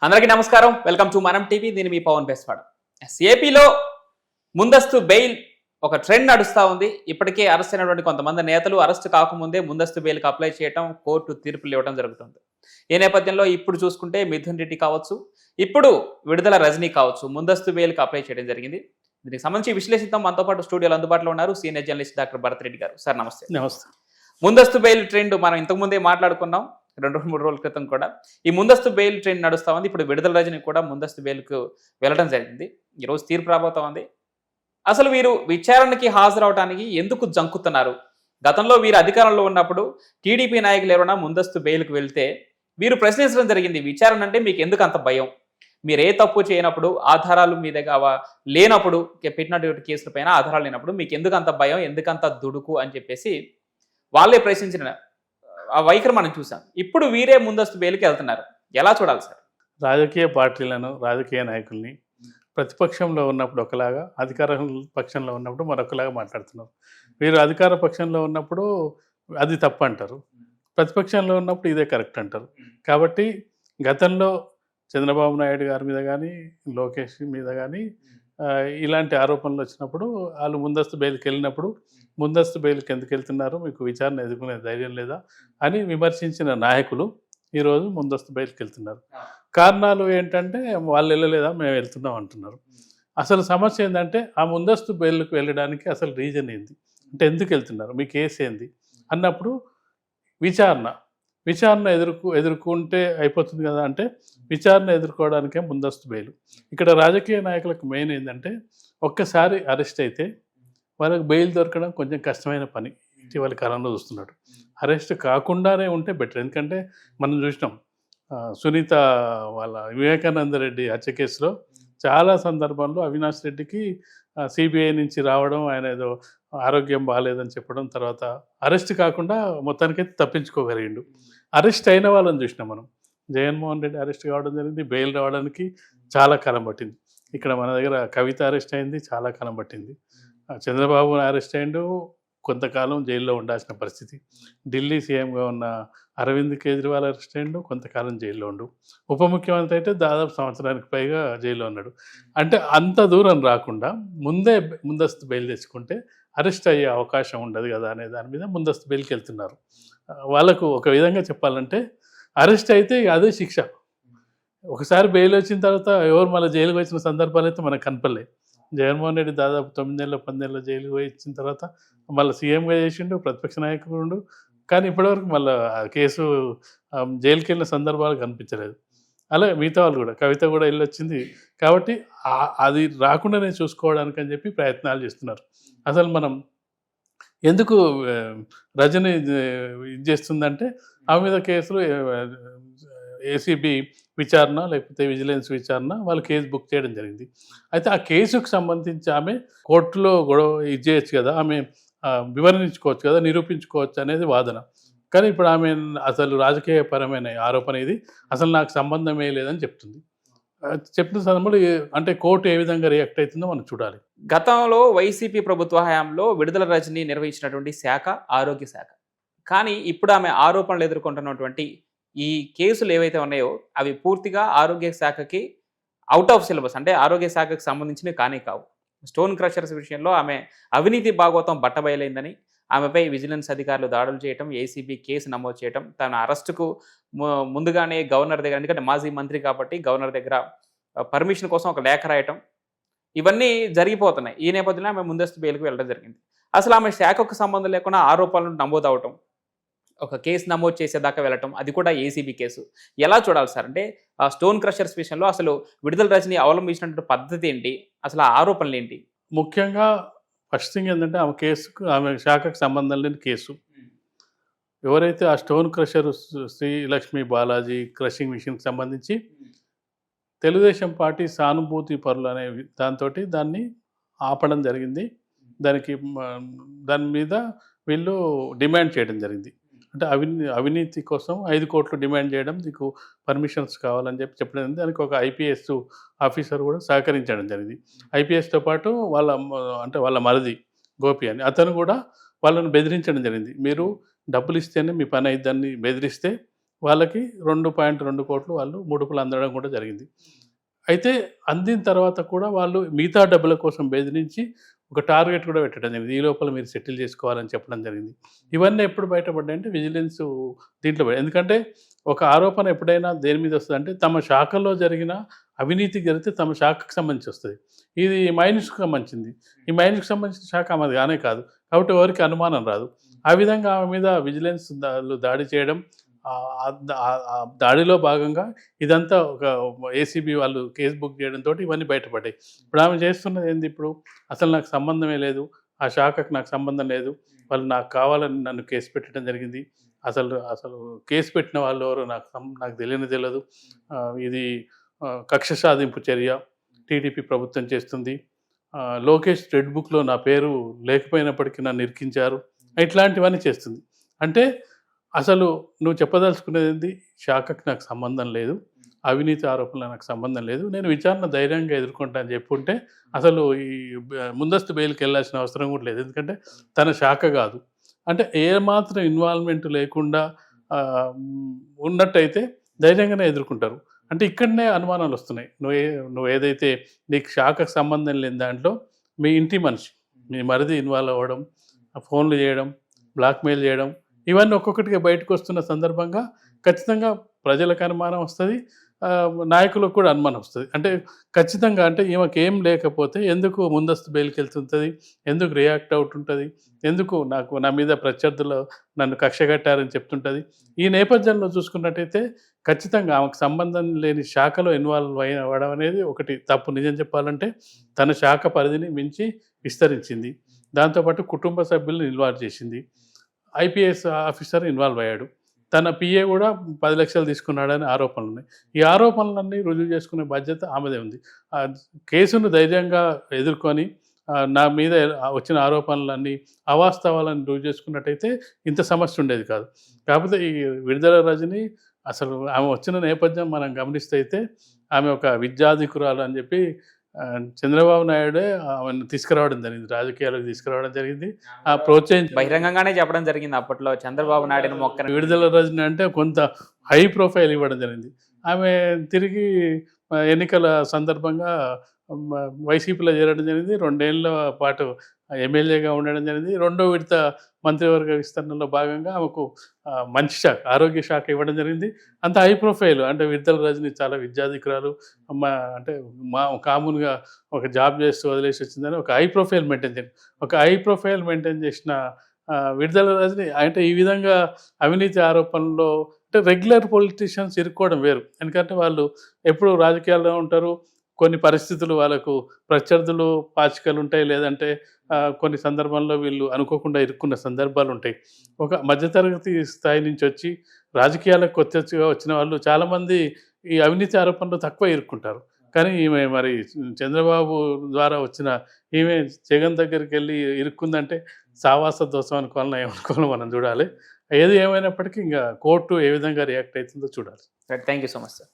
అందరికీ నమస్కారం. Welcome to మనం టీవీ. నేను మీ పవన్ బెస్వాడ. ఏపీలో ముందస్తు బెయిల్ ఒక ట్రెండ్ నడుస్తూ ఉంది. ఇప్పటికే అరెస్ట్ అయినటువంటి కొంతమంది నేతలు అరెస్ట్ కాకముందే ముందస్తు బెయిల్కి అప్లై చేయడం, కోర్టు తీర్పులు ఇవ్వడం జరుగుతుంది. ఈ నేపథ్యంలో ఇప్పుడు చూసుకుంటే మిథున్ రెడ్డి కావచ్చు, ఇప్పుడు విడుదల రజనీ కావచ్చు, ముందస్తు బెయిల్కి అప్లై చేయడం జరిగింది. దీనికి సంబంధించి విశ్లేషిద్దాం. మనతో పాటు స్టూడియోలో అందుబాటులో ఉన్నారు senior journalist doctor Bharat Reddy గారు. సార్ నమస్తే. నమస్తే. ముందస్తు బెయిల్ ట్రెండ్ మనం ఇంతకుముందే మాట్లాడుకున్నాం 2-3 రోజుల క్రితం కూడా. ఈ ముందస్తు బెయిల్ ట్రెండ్ నడుస్తూ ఉంది. ఇప్పుడు విడుదల రజని కూడా ముందస్తు బెయిల్కు వెళ్ళడం జరిగింది. ఈరోజు తీర్పు రాబోతా ఉంది. అసలు వీరు విచారణకి హాజరవడానికి ఎందుకు జంకుతున్నారు? గతంలో వీరు అధికారంలో ఉన్నప్పుడు టీడీపీ నాయకులు ఎవరైనా ముందస్తు బెయిల్కి వెళ్తే వీరు ప్రశ్నించడం జరిగింది. విచారణ అంటే మీకు ఎందుకు అంత భయం? మీరు ఏ తప్పు చేయనప్పుడు, ఆధారాలు మీ దగ్గర లేనప్పుడు, పెట్టినటువంటి కేసుల పైన ఆధారాలు లేనప్పుడు మీకు ఎందుకు అంత భయం, ఎందుకంత దుడుకు అని చెప్పేసి వాళ్ళే ప్రశ్నించిన ఆ వైఖరి మనం చూసాం. ఇప్పుడు వీరే ముందస్తు బెయిల్కి వెళ్తున్నారు. ఎలా చూడాలి సార్? రాజకీయ పార్టీలను, రాజకీయ నాయకుల్ని ప్రతిపక్షంలో ఉన్నప్పుడు ఒకలాగా, అధికార పక్షంలో ఉన్నప్పుడు మరొకలాగా మాట్లాడుతున్నారు. వీరు అధికార పక్షంలో ఉన్నప్పుడు అది తప్పు అంటారు, ప్రతిపక్షంలో ఉన్నప్పుడు ఇదే కరెక్ట్ అంటారు. కాబట్టి గతంలో చంద్రబాబు నాయుడు గారి మీద కానీ, లోకేష్ మీద కానీ ఇలాంటి ఆరోపణలు వచ్చినప్పుడు వాళ్ళు ముందస్తు బెయిల్కి వెళ్ళినప్పుడు ముందస్తు బెయిల్కి ఎందుకు వెళ్తున్నారు, మీకు విచారణ ఎదుర్కొనే ధైర్యం లేదా అని విమర్శించిన నాయకులు ఈరోజు ముందస్తు బెయిల్కి వెళ్తున్నారు. కారణాలు ఏంటంటే వాళ్ళు వెళ్ళలేదా, మేము వెళ్తున్నాం అంటున్నారు. అసలు సమస్య ఏంటంటే ఆ ముందస్తు బెయిల్కి వెళ్ళడానికి అసలు రీజన్ ఏంది, అంటే ఎందుకు వెళ్తున్నారు, మీ కేసు ఏంది అన్నప్పుడు విచారణ ఎదుర్కొంటే అయిపోతుంది కదా. అంటే విచారణ ఎదుర్కోవడానికే ముందస్తు బెయిల్. ఇక్కడ రాజకీయ నాయకులకు మెయిన్ ఏంటంటే ఒక్కసారి అరెస్ట్ అయితే వాళ్ళకి బెయిల్ దొరకడం కొంచెం కష్టమైన పని. ఇటీవల కాలంలో చూస్తున్నాడు. అరెస్ట్ కాకుండానే ఉంటే బెటర్. ఎందుకంటే మనం చూసినాం సునీత వాళ్ళ వివేకానంద రెడ్డి హత్య కేసులో చాలా సందర్భాల్లో అవినాష్ రెడ్డికి సిబిఐ నుంచి రావడం, ఆయన ఏదో ఆరోగ్యం బాగాలేదని చెప్పడం, తర్వాత అరెస్ట్ కాకుండా మొత్తానికైతే తప్పించుకోగలిగిండు. అరెస్ట్ అయిన వాళ్ళని చూసినాం మనం. జగన్మోహన్ రెడ్డి అరెస్ట్ కావడం జరిగింది, బెయిల్ రావడానికి చాలా కాలం పట్టింది. ఇక్కడ మన దగ్గర కవిత అరెస్ట్ అయింది, చాలా కాలం పట్టింది. చంద్రబాబు అరెస్ట్ అయిండు, కొంతకాలం జైల్లో ఉండాల్సిన పరిస్థితి. ఢిల్లీ సీఎంగా ఉన్న అరవింద్ కేజ్రీవాల్ అరెస్ట్ అయిండు, కొంతకాలం జైల్లో ఉండు. ఉప ముఖ్యమంత్రి అయితే దాదాపు సంవత్సరానికి పైగా జైల్లో ఉన్నాడు. అంటే అంత దూరం రాకుండా ముందస్తు బెయిల్ తెచ్చుకుంటే అరెస్ట్ అయ్యే అవకాశం ఉండదు కదా అనే దాని మీద ముందస్తు బెయిల్కి వెళ్తున్నారు. వాళ్ళకు ఒక విధంగా చెప్పాలంటే అరెస్ట్ అయితే అదే శిక్ష. ఒకసారి బెయిల్ వచ్చిన తర్వాత ఎవరు మళ్ళీ జైలుకి వచ్చిన సందర్భాలు అయితే మనకు కనపడలే. జగన్మోహన్ రెడ్డి దాదాపు 9 ఏళ్ళు 10 ఏళ్ళ జైలుకి పోయి ఇచ్చిన తర్వాత మళ్ళీ సీఎంగా చేసిండు, ప్రతిపక్ష నాయకుడు. కానీ ఇప్పటివరకు మళ్ళీ ఆ కేసు జైలుకి వెళ్ళిన సందర్భాలు కనిపించలేదు. అలాగే మిగతా వాళ్ళు కూడా, కవిత కూడా వెళ్ళొచ్చింది. కాబట్టి అది రాకుండానే చూసుకోవడానికి అని చెప్పి ప్రయత్నాలు చేస్తున్నారు. అసలు మనం ఎందుకు రజని ఇది చేస్తుందంటే ఆమె మీద కేసులు ఏసీబీ విచారణ లేకపోతే విజిలెన్స్ విచారణ వాళ్ళు కేసు బుక్ చేయడం జరిగింది. అయితే ఆ కేసుకు సంబంధించి ఆమె కోర్టులో గొడవ ఇది చేయొచ్చు కదా, ఆమె వివరించుకోవచ్చు కదా, నిరూపించుకోవచ్చు అనేది వాదన. కానీ ఇప్పుడు ఆమె అసలు రాజకీయపరమైన ఆరోపణ ఇది, అసలు నాకు సంబంధమే లేదని చెప్తుంది. చెప్పిన సందర్భంలో అంటే కోర్టు ఏ విధంగా రియాక్ట్ అవుతుందో మనం చూడాలి. గతంలో వైసీపీ ప్రభుత్వ హయాంలో విడుదల రజని నిర్వహించినటువంటి శాఖ ఆరోగ్య శాఖ. కానీ ఇప్పుడు ఆమె ఆరోపణలు ఎదుర్కొంటున్నటువంటి ఈ కేసులు ఏవైతే ఉన్నాయో అవి పూర్తిగా ఆరోగ్య శాఖకి అవుట్ ఆఫ్ సిలబస్, అంటే ఆరోగ్య శాఖకు సంబంధించినవి కానీ కావు. స్టోన్ క్రషర్స్ విషయంలో ఆమె అవినీతి భాగవతం బట్టబయలైందని, ఆమెపై విజిలెన్స్ అధికారులు దాడులు చేయటం, ఏసీబీ కేసు నమోదు చేయటం, తన అరెస్టుకు ముందుగానే గవర్నర్ దగ్గర, ఎందుకంటే మాజీ మంత్రి కాబట్టి గవర్నర్ దగ్గర పర్మిషన్ కోసం ఒక లేఖ రాయటం, ఇవన్నీ జరిగిపోతున్నాయి. ఈ నేపథ్యంలో ఆమె ముందస్తు బెయిల్కి వెళ్ళడం జరిగింది. అసలు ఆమె శాఖకు సంబంధం లేకుండా ఆరోపణలు నమోదు అవటం, ఒక కేసు నమోదు చేసేదాకా వెళ్ళటం, అది కూడా ఏసీబీ కేసు. ఎలా చూడాలి సార్? అంటే ఆ స్టోన్ క్రషర్స్ విషయంలో అసలు విడుదల రజని అవలంబించినటువంటి పద్ధతి ఏంటి, అసలు ఆ ఆరోపణలు ఏంటి? ముఖ్యంగా ఫస్ట్ థింగ్ ఏంటంటే ఆమె శాఖకు సంబంధం లేని కేసు. ఎవరైతే ఆ stone crusher Shri Lakshmi Balaji crushing మిషన్కి సంబంధించి తెలుగుదేశం పార్టీ సానుభూతి పరులు అనే దాంతో దాన్ని ఆపడం జరిగింది. దాని మీద వీళ్ళు డిమాండ్ చేయడం జరిగింది. అంటే అవినీతి కోసం 5 కోట్లు డిమాండ్ చేయడం, నీకు పర్మిషన్స్ కావాలని చెప్పడం. దానికి ఒక ఐపీఎస్ ఆఫీసర్ కూడా సహకరించడం జరిగింది. ఐపీఎస్తో పాటు వాళ్ళ మరిది గోపి అని అతను కూడా వాళ్ళని బెదిరించడం జరిగింది. మీరు డబ్బులు ఇస్తేనే మీ పని అయిద్దని బెదిరిస్తే వాళ్ళకి 2.2 కోట్లు వాళ్ళు ముడుపులు అందడం కూడా జరిగింది. అయితే అందిన తర్వాత కూడా వాళ్ళు మిగతా డబ్బుల కోసం బెదిరించి ఒక టార్గెట్ కూడా పెట్టడం జరిగింది. ఈ లోపల మీరు సెటిల్ చేసుకోవాలని చెప్పడం జరిగింది. ఇవన్నీ ఎప్పుడు బయటపడ్డాయంటే విజిలెన్స్ దీంట్లో ఎందుకంటే ఒక ఆరోపణ ఎప్పుడైనా దేని మీద వస్తుందంటే తమ శాఖలో జరిగిన అవినీతి జరిగితే తమ శాఖకు సంబంధించి వస్తుంది. ఇది మైన్స్కి సంబంధించింది. ఈ మైన్స్కి సంబంధించిన శాఖ ఆమెది కానే కాదు. కాబట్టి ఎవరికి అనుమానం రాదు. ఆ విధంగా ఆమె మీద విజిలెన్స్ దాడి చేయడం, దాడిలో భాగంగా ఇదంతా ఒక ఏసీబీ వాళ్ళు కేసు బుక్ చేయడంతో ఇవన్నీ బయటపడ్డాయి. ఇప్పుడు ఆమె చేస్తున్నది ఏంది? ఇప్పుడు అసలు నాకు సంబంధమే లేదు, ఆ శాఖకు నాకు సంబంధం లేదు, వాళ్ళు నాకు కావాలని నన్ను కేసు పెట్టడం జరిగింది, అసలు అసలు కేసు పెట్టిన వాళ్ళు ఎవరో నాకు తెలియదు, ఇది కక్ష సాధింపు చర్య టీడీపీ ప్రభుత్వం చేస్తుంది, లోకేష్ రెడ్ బుక్లో నా పేరు లేకపోయినప్పటికీ నన్ను ఇరికించారు, ఇట్లాంటివన్నీ చేస్తుంది. అంటే అసలు నువ్వు చెప్పదలుచుకునేది ఏంది? శాఖకు నాకు సంబంధం లేదు, అవినీతి ఆరోపణలు నాకు సంబంధం లేదు, నేను విచారణ ధైర్యంగా ఎదుర్కొంటా అని చెప్పుంటే అసలు ఈ ముందస్తు బెయిల్కి వెళ్ళాల్సిన అవసరం కూడా లేదు. ఎందుకంటే తన శాఖ కాదు. అంటే ఏమాత్రం ఇన్వాల్వ్మెంట్ లేకుండా ఉన్నట్టయితే ధైర్యంగానే ఎదుర్కొంటారు. అంటే ఇక్కడనే అనుమానాలు వస్తున్నాయి. నువ్వు ఏదైతే నీకు శాఖకు సంబంధం లేని దాంట్లో మీ ఇంటి మనిషి, మీ మరిది ఇన్వాల్వ్ అవ్వడం, ఫోన్లు చేయడం, బ్లాక్మెయిల్ చేయడం, ఇవన్నీ ఒక్కొక్కటిగా బయటకు వస్తున్న సందర్భంగా ఖచ్చితంగా ప్రజలకు అనుమానం వస్తుంది, నాయకులకు కూడా అనుమానం వస్తుంది. అంటే ఖచ్చితంగా అంటే ఈమెకి ఏం లేకపోతే ఎందుకు ముందస్తు బెయిల్కి వెళ్తుంటుంది, ఎందుకు రియాక్ట్ అవుట్ ఉంటుంది, ఎందుకు నా మీద ప్రత్యర్థులు నన్ను కక్ష కట్టారని చెప్తుంటుంది. ఈ నేపథ్యంలో చూసుకున్నట్టయితే ఖచ్చితంగా ఆమెకు సంబంధం లేని శాఖలో ఇన్వాల్వ్ అవ్వడం అనేది ఒకటి తప్పు. నిజం చెప్పాలంటే తన శాఖ పరిధిని మించి విస్తరించింది. దాంతోపాటు కుటుంబ సభ్యులను ఇన్వాల్వ్ చేసింది. ఐపీఎస్ ఆఫీసర్ ఇన్వాల్వ్ అయ్యాడు. తన పిఏ కూడా 10 లక్షలు తీసుకున్నాడని ఆరోపణలు ఉన్నాయి. ఈ ఆరోపణలన్నీ రుజువు చేసుకునే బాధ్యత ఆమెదే ఉంది. కేసును ధైర్యంగా ఎదుర్కొని నా మీద వచ్చిన ఆరోపణలన్నీ అవాస్తవాలను రుజువు చేసుకున్నట్టయితే ఇంత సమస్య ఉండేది కాదు. కాకపోతే ఈ విడుదల రజని అసలు ఆమె వచ్చిన నేపథ్యం మనం గమనిస్తే అయితే ఆమె ఒక విద్యాధికురాలు అని చెప్పి చంద్రబాబు నాయుడే ఆమెను తీసుకురావడం జరిగింది, రాజకీయాలకు తీసుకురావడం జరిగింది. ప్రోత్సహించి బహిరంగంగానే చెప్పడం జరిగింది అప్పట్లో చంద్రబాబు నాయుడు మొక్కను. విడుదల రజని అంటే కొంత హై ప్రొఫైల్ ఇవ్వడం జరిగింది. ఆమె తిరిగి ఎన్నికల సందర్భంగా వైసీపీలో చేరడం జరిగింది. 2 ఏళ్ల పాటు ఎమ్మెల్యేగా ఉండడం జరిగింది. 2వ విడత మంత్రివర్గ విస్తరణలో భాగంగా ఆమెకు మంచి శాఖ, ఆరోగ్య శాఖ ఇవ్వడం జరిగింది. అంత హై ప్రొఫైల్ అంటే విడుదల రజని చాలా విద్యాధికురాలు, అంటే కామన్గా ఒక జాబ్ చేస్తూ వదిలేసి వచ్చిందని ఒక హై ప్రొఫైల్ మెయింటైన్ చేసిన విడుదల రజని అంటే ఈ విధంగా అవినీతి ఆరోపణలో అంటే రెగ్యులర్ పొలిటీషియన్స్ ఇరుక్కోవడం వేరు. ఎందుకంటే వాళ్ళు ఎప్పుడు రాజకీయాల్లో ఉంటారు, కొన్ని పరిస్థితులు వాళ్ళకు ప్రత్యర్థులు పాచికలు ఉంటాయి, లేదంటే కొన్ని సందర్భాల్లో వీళ్ళు అనుకోకుండా ఇరుక్కున్న సందర్భాలు ఉంటాయి. ఒక మధ్యతరగతి స్థాయి నుంచి వచ్చి రాజకీయాలకు కొత్తగా వచ్చిన వాళ్ళు చాలామంది ఈ అవినీతి ఆరోపణలు తక్కువ ఇరుక్కుంటారు. కానీ ఈమె మరి చంద్రబాబు ద్వారా వచ్చిన ఈమె జగన్ దగ్గరికి వెళ్ళి ఇరుక్కుందంటే సావాస దోషం అనుకోవాలన్నా ఏమనుకోవాలో మనం చూడాలి. ఏది ఏమైనప్పటికీ ఇంకా కోర్టు ఏ విధంగా రియాక్ట్ అవుతుందో చూడాలి. Thank you so much sir.